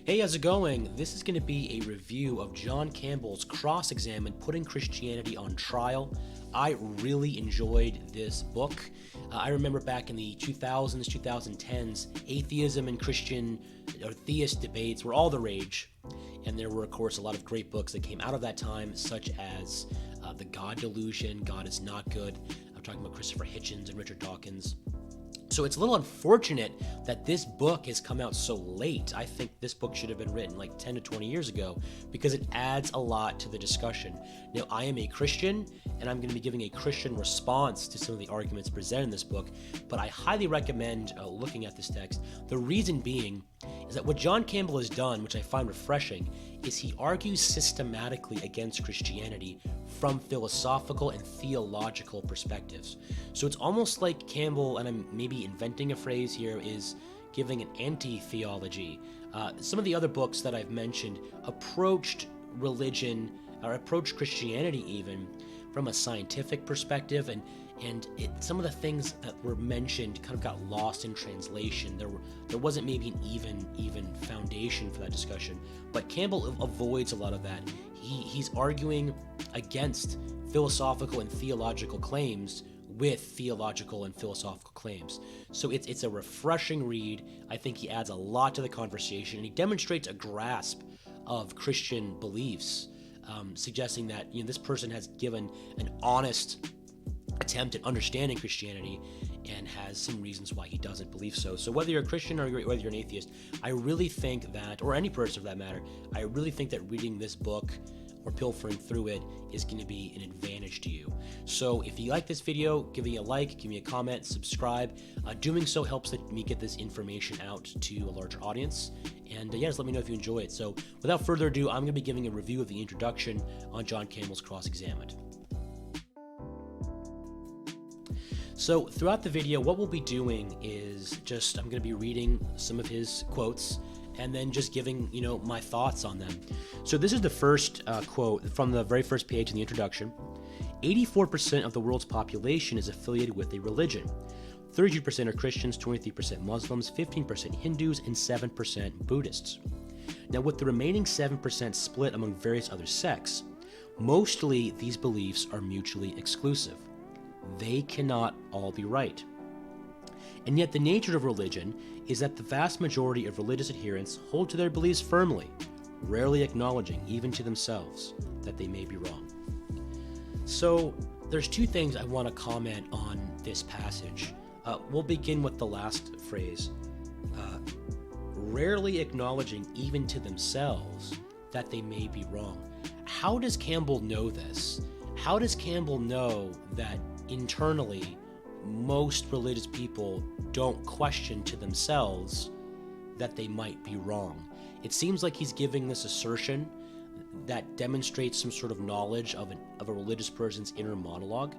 Hey, how's it going? This is going to be a review of John Campbell's Cross-Examined Putting Christianity on Trial. I really enjoyed this book. I remember back in the 2000s, 2010s, atheism and Christian or theist debates were all the rage. And there were, of course, a lot of great books that came out of that time, such as The God Delusion, God is Not Good. I'm talking about Christopher Hitchens and Richard Dawkins. So it's a little unfortunate that this book has come out so late. I think this book should have been written like 10 to 20 years ago because it adds a lot to the discussion. Now, I am a Christian, and I'm going to be giving a Christian response to some of the arguments presented in this book, but I highly recommend looking at this text. The reason being is that what John Campbell has done, which I find refreshing, is he argues systematically against Christianity from philosophical and theological perspectives. So it's almost like Campbell, and I'm maybe inventing a phrase here, is giving an anti-theology. Some of the other books that I've mentioned approached religion, or approached Christianity even, from a scientific perspective, and some of the things that were mentioned kind of got lost in translation. There wasn't maybe an even foundation for that discussion, but Campbell avoids a lot of that. He's arguing against philosophical and theological claims with theological and philosophical claims. So it's a refreshing read. I think he adds a lot to the conversation, and he demonstrates a grasp of Christian beliefs, suggesting that this person has given an honest attempt at understanding Christianity and has some reasons why he doesn't believe so. So whether you're a Christian or whether you're an atheist, I really think that, or any person for that matter, I really think that reading this book or pilfering through it is going to be an advantage to you. So if you like this video, give me a like, give me a comment, subscribe. Doing so helps me get this information out to a larger audience. And just let me know if you enjoy it. So without further ado, I'm going to be giving a review of the introduction on John Campbell's Cross-Examined. So throughout the video, what we'll be doing is I'm going to be reading some of his quotes and then just giving, my thoughts on them. So this is the first quote from the very first page in the introduction. 84% of the world's population is affiliated with a religion. 32% are Christians, 23% Muslims, 15% Hindus, and 7% Buddhists. Now, with the remaining 7% split among various other sects, mostly these beliefs are mutually exclusive. They cannot all be right. And yet the nature of religion is that the vast majority of religious adherents hold to their beliefs firmly, rarely acknowledging, even to themselves, that they may be wrong. So there's two things I want to comment on this passage. We'll begin with the last phrase, rarely acknowledging, even to themselves, that they may be wrong. How does Campbell know this? How does Campbell know that internally most religious people don't question to themselves that they might be wrong? It seems like he's giving this assertion that demonstrates some sort of knowledge of a religious person's inner monologue.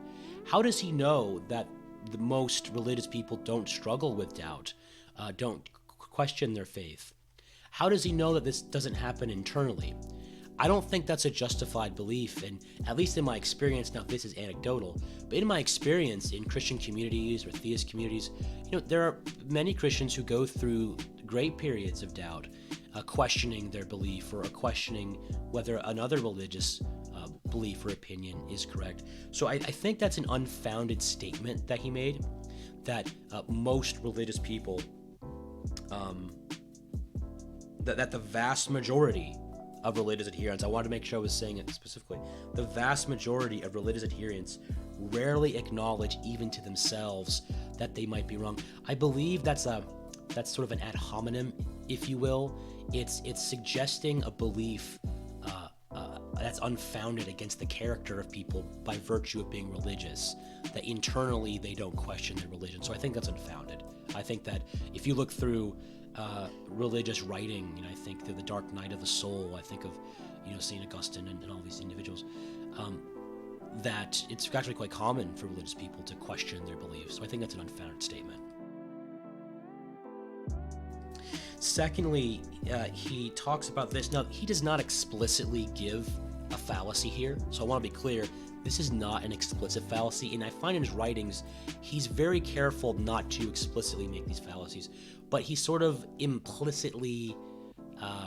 How does he know that the most religious people don't struggle with doubt, don't question their faith? How does he know that this doesn't happen internally? I don't think that's a justified belief, and at least in my experience, now this is anecdotal, but in my experience in Christian communities or theist communities, there are many Christians who go through great periods of doubt, questioning their belief or questioning whether another religious belief or opinion is correct. So I think that's an unfounded statement that he made, that most religious people, that the vast majority of religious adherents, I wanted to make sure I was saying it specifically, the vast majority of religious adherents rarely acknowledge, even to themselves, that they might be wrong. I believe that's sort of an ad hominem, if you will. It's suggesting a belief that's unfounded against the character of people by virtue of being religious, that internally they don't question their religion. So I think that's unfounded. I think that if you look through religious writing, I think through the Dark Night of the Soul, I think of St. Augustine and all these individuals, that it's actually quite common for religious people to question their beliefs. So I think that's an unfounded statement. Secondly, he talks about this. Now, he does not explicitly give a fallacy here, so I want to be clear. This is not an explicit fallacy, and I find in his writings, he's very careful not to explicitly make these fallacies, but he sort of implicitly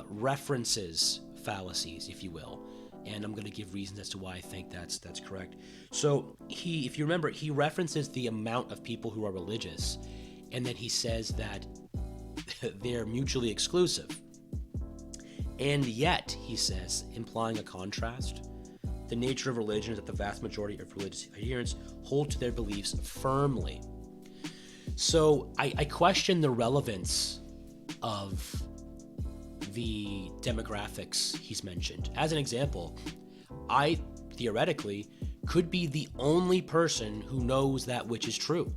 references fallacies, if you will. And I'm going to give reasons as to why I think that's correct. So if you remember, he references the amount of people who are religious, and then he says that they're mutually exclusive. And yet, he says, implying a contrast, the nature of religion is that the vast majority of religious adherents hold to their beliefs firmly. So I question the relevance of the demographics he's mentioned. As an example, I theoretically could be the only person who knows that which is true.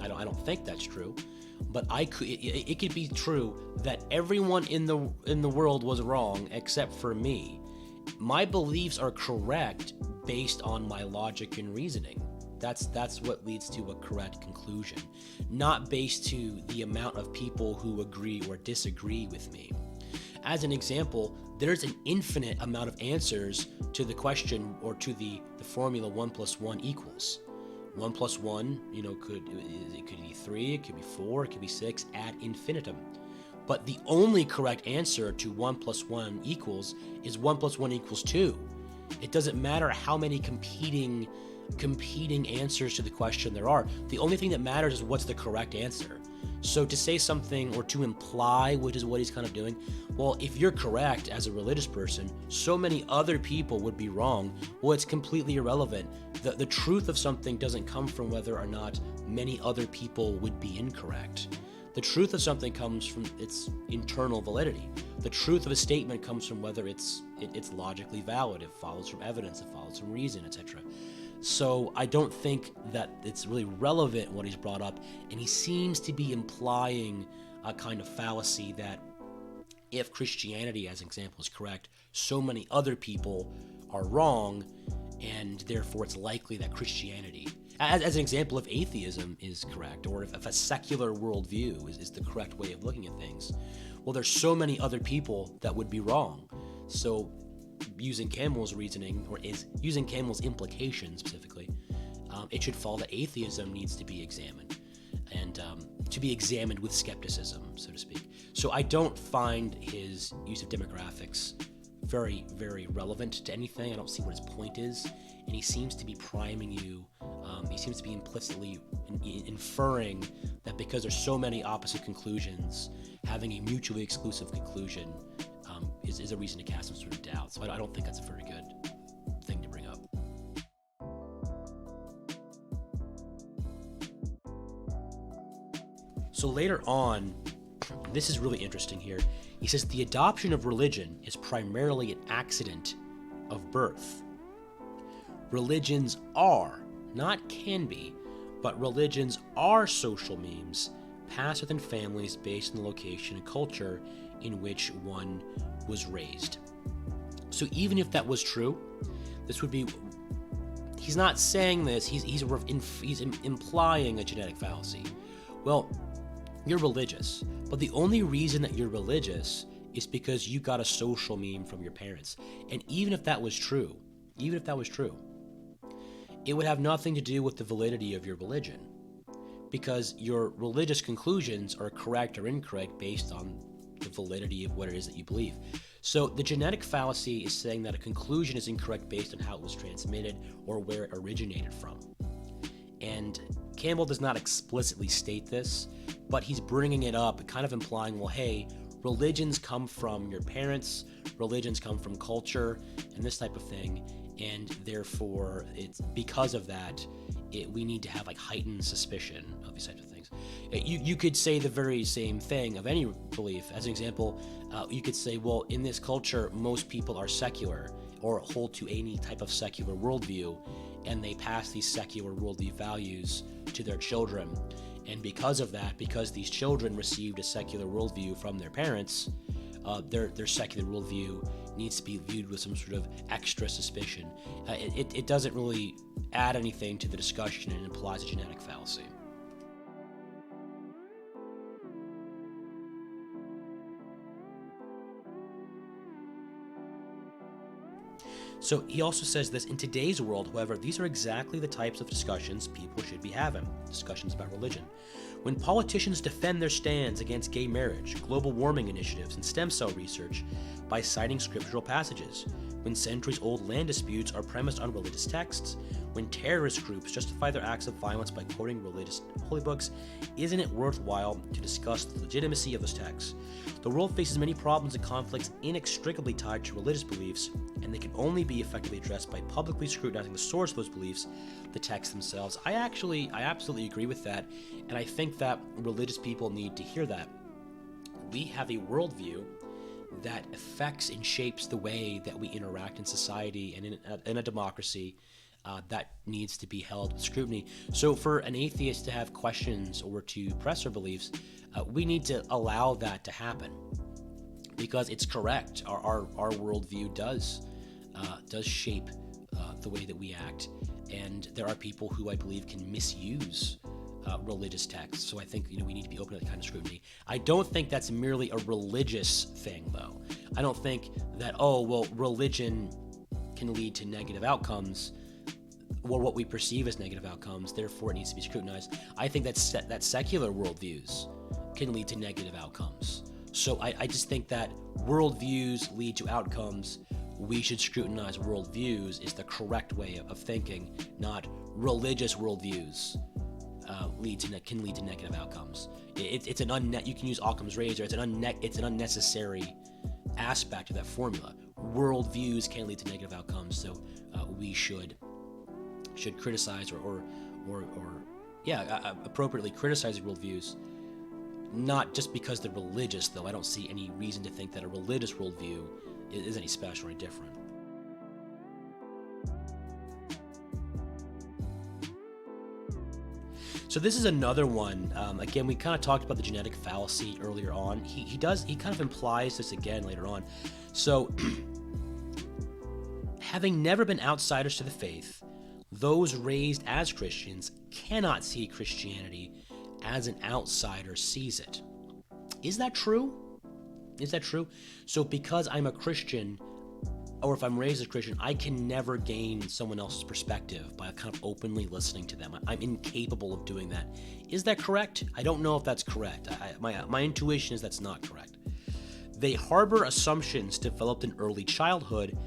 I don't think that's true, but it could be true that everyone in the world was wrong except for me. My beliefs are correct based on my logic and reasoning. That's what leads to a correct conclusion, not based to the amount of people who agree or disagree with me. As an example, there's an infinite amount of answers to the question or to the formula 1 + 1 =. 1 + 1, could be 3, it could be 4, it could be 6, ad infinitum. But the only correct answer to 1 + 1 = is 1 + 1 = 2. It doesn't matter how many competing answers to the question there are. The only thing that matters is what's the correct answer. So to say something or to imply, which is what he's kind of doing, well, if you're correct as a religious person, so many other people would be wrong. Well, it's completely irrelevant. The truth of something doesn't come from whether or not many other people would be incorrect. The truth of something comes from its internal validity. The truth of a statement comes from whether it's logically valid, it follows from evidence, it follows from reason, etc. So I don't think that it's really relevant what he's brought up, and he seems to be implying a kind of fallacy that if Christianity, as an example, is correct, so many other people are wrong, and therefore it's likely that Christianity, as an example, if atheism is correct, or if a secular worldview is the correct way of looking at things, well, there's so many other people that would be wrong. So using Campbell's reasoning, or is using Campbell's implication specifically, it should follow that atheism needs to be examined, and to be examined with skepticism, so to speak. So I don't find his use of demographics very, very relevant to anything. I don't see what his point is, and he seems to be priming you. He seems to be implicitly inferring that because there's so many opposite conclusions, having a mutually exclusive conclusion is a reason to cast some sort of doubt. So I don't think that's a very good thing to bring up. So later on, this is really interesting here. He says the adoption of religion is primarily an accident of birth. Religions are, not can be, but religions are social memes passed within families based on the location and culture in which one was raised. So even if that was true, this would be, he's not saying this, he's implying a genetic fallacy. Well, you're religious, but the only reason that you're religious is because you got a social meme from your parents. And even if that was true, it would have nothing to do with the validity of your religion, because your religious conclusions are correct or incorrect based on the validity of what it is that you believe. So the genetic fallacy is saying that a conclusion is incorrect based on how it was transmitted or where it originated from. And Campbell does not explicitly state this, but he's bringing it up, kind of implying, well, hey, religions come from your parents, religions come from culture, and this type of thing, and therefore, it's because of that, we need to have like heightened suspicion of these types of things. You could say the very same thing of any belief. As an example, you could say, well, in this culture, most people are secular or hold to any type of secular worldview, and they pass these secular worldview values to their children. And because of that, because these children received a secular worldview from their parents, their secular worldview needs to be viewed with some sort of extra suspicion. It doesn't really add anything to the discussion, and implies a genetic fallacy. So he also says this: in today's world, however, these are exactly the types of discussions people should be having, discussions about religion. When politicians defend their stands against gay marriage, global warming initiatives, and stem cell research by citing scriptural passages, when centuries-old land disputes are premised on religious texts, when terrorist groups justify their acts of violence by quoting religious holy books, isn't it worthwhile to discuss the legitimacy of those texts? The world faces many problems and conflicts inextricably tied to religious beliefs, and they can only be effectively addressed by publicly scrutinizing the source of those beliefs, the texts themselves. I absolutely agree with that, and I think that religious people need to hear that. We have a worldview that affects and shapes the way that we interact in society and in a democracy. That needs to be held with scrutiny. So for an atheist to have questions or to press their beliefs, we need to allow that to happen, because it's correct. Our worldview does shape the way that we act, and there are people who I believe can misuse religious texts. So I think we need to be open to that kind of scrutiny. I don't think that's merely a religious thing, though. I don't think that religion can lead to negative outcomes, or what we perceive as negative outcomes, therefore it needs to be scrutinized. I think that secular worldviews can lead to negative outcomes. So I just think that worldviews lead to outcomes. We should scrutinize worldviews is the correct way of thinking, not religious worldviews can lead to negative outcomes. It's you can use Occam's razor. It's an unnecessary aspect of that formula. Worldviews can lead to negative outcomes, so we should criticize or appropriately criticize worldviews, not just because they're religious, though. I don't see any reason to think that a religious worldview is any special or any different. So this is another one. Again, we kind of talked about the genetic fallacy earlier on. He kind of implies this again later on. So, having never been outsiders to the faith, those raised as Christians cannot see Christianity as an outsider sees it. Is that true? So because I'm a Christian, or if I'm raised as a Christian, I can never gain someone else's perspective by kind of openly listening to them. I'm incapable of doing that. Is that correct? I don't know if that's correct. My intuition is that's not correct. They harbor assumptions developed in early childhood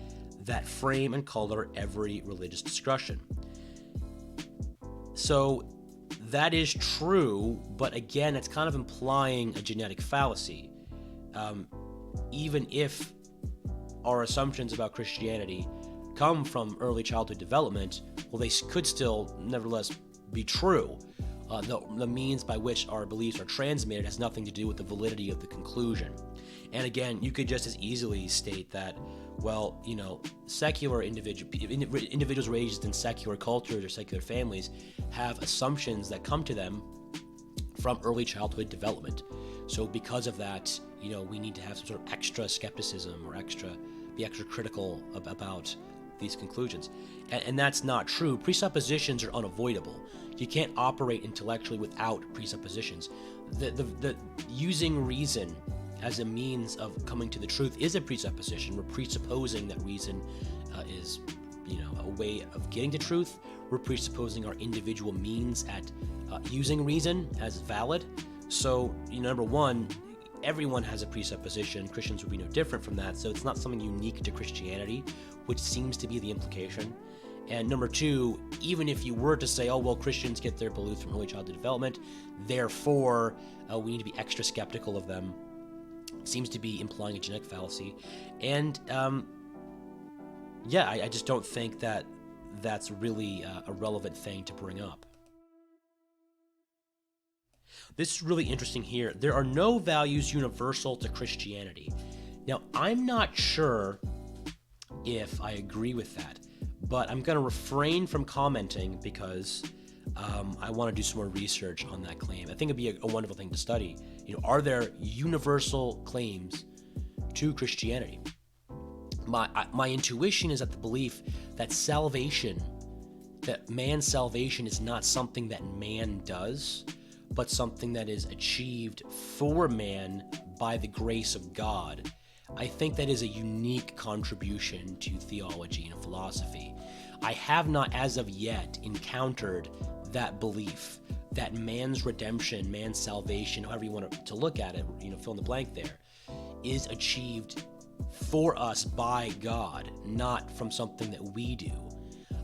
that frame and color every religious discussion. So that is true, but again, it's kind of implying a genetic fallacy. Even if our assumptions about Christianity come from early childhood development, well, they could still nevertheless be true. The means by which our beliefs are transmitted has nothing to do with the validity of the conclusion. And again, you could just as easily state that, well, secular individuals raised in secular cultures or secular families have assumptions that come to them from early childhood development. So because of that, we need to have some sort of extra skepticism or be extra critical about these conclusions. And that's not true. Presuppositions are unavoidable. You can't operate intellectually without presuppositions. The using reason as a means of coming to the truth is a presupposition. We're presupposing that reason is, a way of getting to truth. We're presupposing our individual means at using reason as valid. So, number one, everyone has a presupposition. Christians would be no different from that. So it's not something unique to Christianity, which seems to be the implication. And number two, even if you were to say, Christians get their beliefs from early childhood development, therefore we need to be extra skeptical of them, seems to be implying a genetic fallacy. And I just don't think that that's really a relevant thing to bring up. This is really interesting here. There are no values universal to Christianity. Now, I'm not sure if I agree with that, but I'm going to refrain from commenting because I want to do some more research on that claim. I think it'd be a wonderful thing to study. Are there universal claims to Christianity? My intuition is that the belief that that man's salvation is not something that man does, but something that is achieved for man by the grace of God. I think that is a unique contribution to theology and philosophy. I have not, as of yet, encountered that belief that man's redemption, man's salvation, however you want to look at it, fill in the blank there, is achieved for us by God, not from something that we do.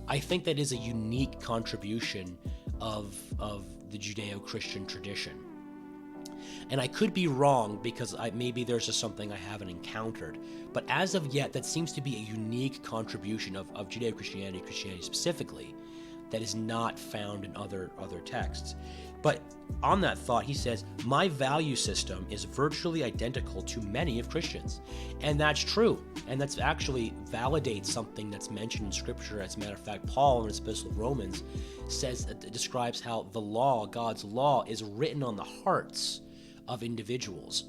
I think that is a unique contribution of the Judeo-Christian tradition. And I could be wrong because maybe there's just something I haven't encountered. But as of yet, that seems to be a unique contribution of Judeo-Christianity, Christianity specifically, that is not found in other texts. But on that thought, he says, my value system is virtually identical to many of Christians. And that's true. And that's actually validates something that's mentioned in Scripture. As a matter of fact, Paul in his Epistle of Romans describes how the law, God's law, is written on the hearts of individuals,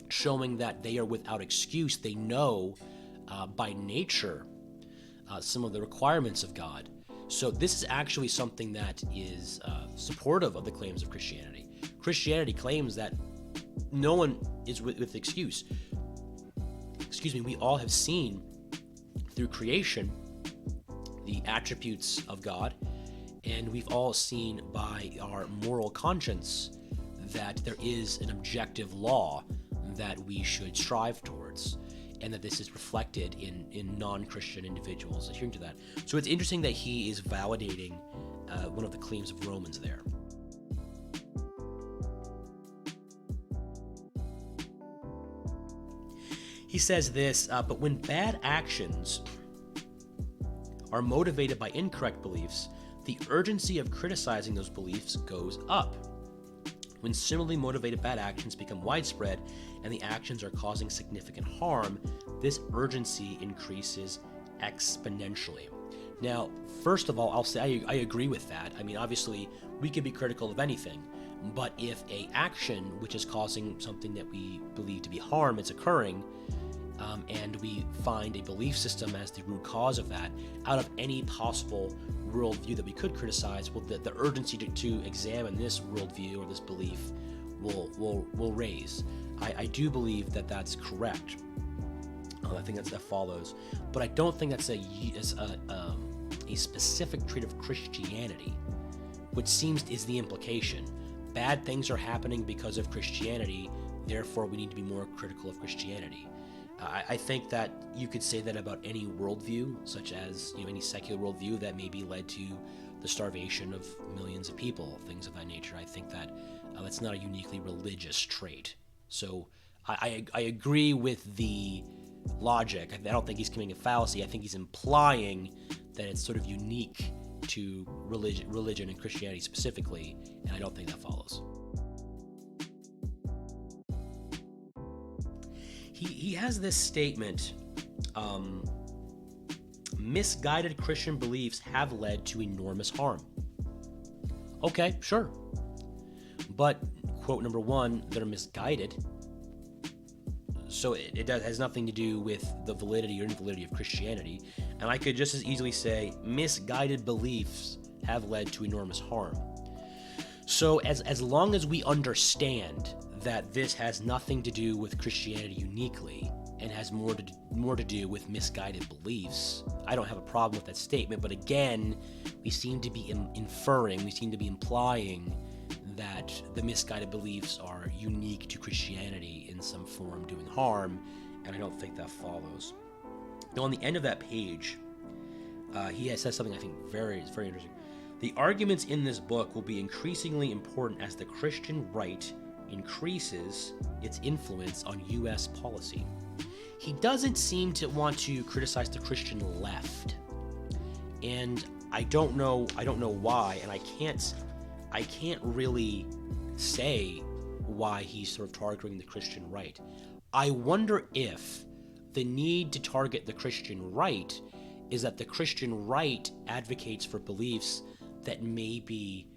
showing that they are without excuse. They know by nature some of the requirements of God. So this is actually something that is supportive of the claims of Christianity. Christianity claims that no one is with excuse. We all have seen through creation the attributes of God, and we've all seen by our moral conscience that there is an objective law that we should strive towards, and that this is reflected in non-Christian individuals adhering to that. So it's interesting that he is validating one of the claims of Romans there. He says this, but when bad actions are motivated by incorrect beliefs, the urgency of criticizing those beliefs goes up. When similarly motivated bad actions become widespread and the actions are causing significant harm, this urgency increases exponentially. Now, first of all, I'll say I agree with that. I mean, obviously, we can be critical of anything, but if an action which is causing something that we believe to be harm is occurring, and we find a belief system as the root cause of that, out of any possible worldview that we could criticize, well, the urgency to examine this worldview or this belief will raise. I do believe that that's correct. I think that follows, but I don't think that's a specific trait of Christianity, which seems is the implication. Bad things are happening because of Christianity, therefore we need to be more critical of Christianity. I think that you could say that about any worldview, such as any secular worldview that maybe led to the starvation of millions of people, things of that nature. I think that that's not a uniquely religious trait. So I agree with the logic. I don't think he's committing a fallacy. I think he's implying that it's sort of unique to religion and Christianity specifically, and I don't think that follows. He has this statement, misguided Christian beliefs have led to enormous harm. Okay, sure. But, quote number one, they're misguided. So it has nothing to do with the validity or invalidity of Christianity. And I could just as easily say misguided beliefs have led to enormous harm. So as long as we understand that this has nothing to do with Christianity uniquely and has more to do with misguided beliefs, I don't have a problem with that statement. But again, we seem to be inferring, we seem to be implying that the misguided beliefs are unique to Christianity in some form doing harm, and I don't think that follows. Now, on the end of that page, he says something I think very interesting. The arguments in this book will be increasingly important as the Christian right increases its influence on U.S. policy. He doesn't seem to want to criticize the Christian left, and I don't know why, and I can't really say why he's sort of targeting the Christian right. I wonder if the need to target the Christian right is that the Christian right advocates for beliefs that may be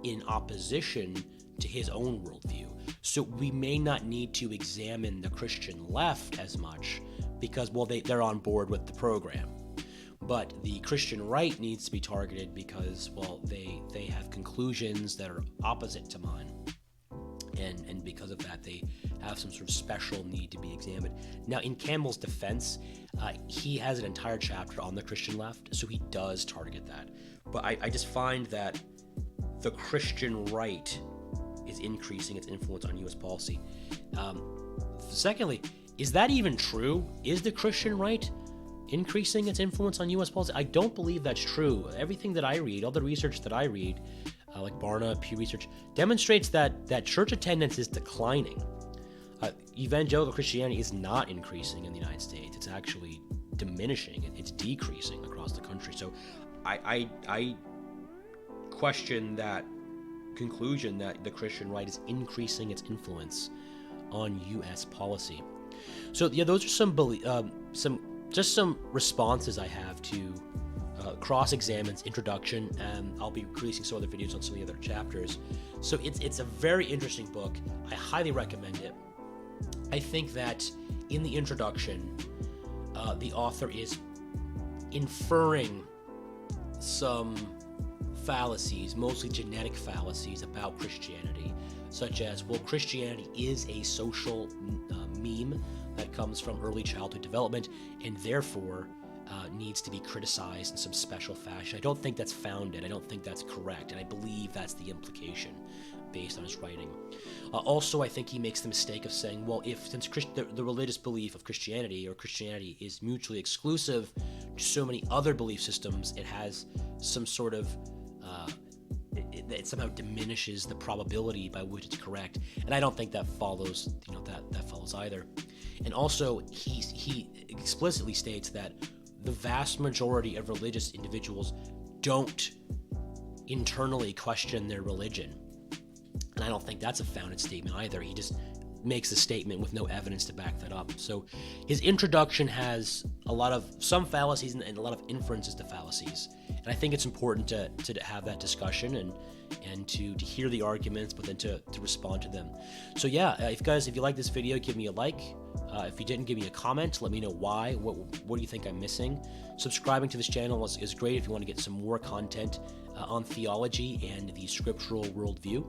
in opposition to his own worldview. So we may not need to examine the Christian left as much because, well, they're on board with the program. But the Christian right needs to be targeted because, well, they have conclusions that are opposite to mine. and because of that, they have some sort of special need to be examined. Now, in Campbell's defense, he has an entire chapter on the Christian left, so he does target that. But I just find that the Christian right is increasing its influence on U.S. policy. Secondly, is that even true? Is the Christian right increasing its influence on U.S. policy? I don't believe that's true. Everything that I read, all the research that I read, like Barna, Pew Research, demonstrates that church attendance is declining. Evangelical Christianity is not increasing in the United States. It's actually diminishing. It's decreasing across the country. So I question that conclusion that the Christian right is increasing its influence on U.S. policy. So yeah, those are some responses I have to Cross-Examin's introduction, and I'll be releasing some other videos on some of the other chapters. So it's a very interesting book. I highly recommend it. I think that in the introduction, the author is inferring some fallacies, mostly genetic fallacies, about Christianity, such as, well, Christianity is a social meme that comes from early childhood development and therefore needs to be criticized in some special fashion. I don't think that's founded. I don't think that's correct, and I believe that's the implication based on his writing. Also, I think he makes the mistake of saying, well, since the religious belief of Christianity or Christianity is mutually exclusive to so many other belief systems, it has some sort of it somehow diminishes the probability by which it's correct, and I don't think that follows. That follows either. And also, he explicitly states that the vast majority of religious individuals don't internally question their religion, and I don't think that's a founded statement either. He just makes a statement with no evidence to back that up. So his introduction has some fallacies and a lot of inferences to fallacies, and I think it's important to have that discussion and to hear the arguments, but then to respond to them. So yeah, if you like this video, give me a like. If you didn't, give me a comment. Let me know why. What do you think I'm missing? Subscribing to this channel is great if you want to get some more content on theology and the scriptural worldview.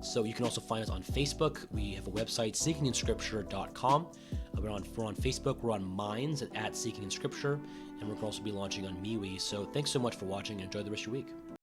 So you can also find us on Facebook. We have a website, seekinginscripture.com. We're on Facebook. We're on Minds at Seeking in Scripture, and we'll also be launching on MeWe. So thanks so much for watching, and enjoy the rest of your week.